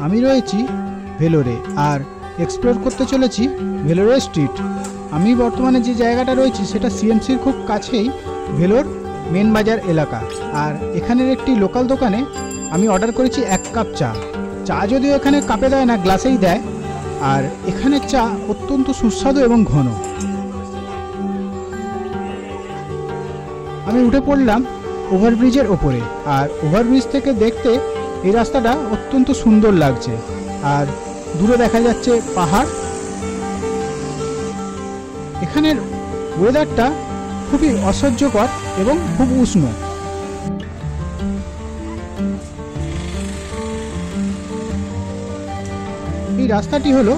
আমি রয়েছি ভেলোরে আর এক্সপ্লোর করতে চলেছি ভেলোরে স্ট্রিট। আমি বর্তমানে যে জায়গাটা রয়েছি সেটা সিএমসির খুব কাছেই ভেলোর মেন বাজার এলাকা। আর এখানের একটি লোকাল দোকানে আমি অর্ডার করেছি 1 কাপ চা। চা যদিও এখানে কাপে দেয় না, গ্লাসেই দেয়। আর এখানের চা অত্যন্ত সুস্বাদু এবং ঘন। আমি উঠে পড়লাম ওভারব্রিজের ওপরে। আর ওভারব্রিজ থেকে দেখতে এই রাস্তাটা অত্যন্ত সুন্দর লাগছে। আর দূরে দেখা যাচ্ছে পাহাড়। এখানের ওয়েদারটা খুবই অসহ্যকর এবং খুব উষ্ণ। এই রাস্তাটি হলো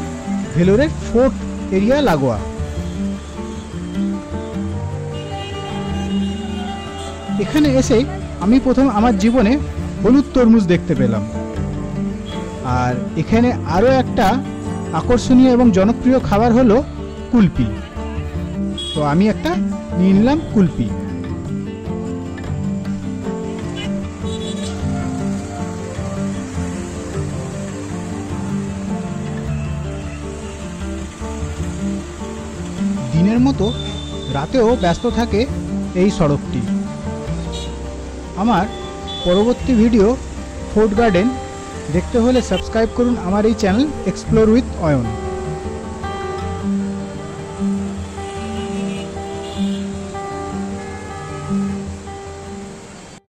ভেলোরের ফোর্ট এরিয়া লাগোয়া। এখানে এসে আমি প্রথম আমার জীবনে হলুদ তরমুজ দেখতে পেলাম। আর এখানে আরও একটা আকর্ষণীয় এবং জনপ্রিয় খাবার হলো কুলপি। তো আমি একটা নিয়ে নিলাম কুলপি। দিনের মতো রাতেও ব্যস্ত থাকে এই সড়কটি। আমার পরবর্তী ভিডিও ফোর্ট গার্ডেন দেখতে হলে সাবস্ক্রাইব করুন আমার এই চ্যানেল এক্সপ্লোর উইথ অয়ন।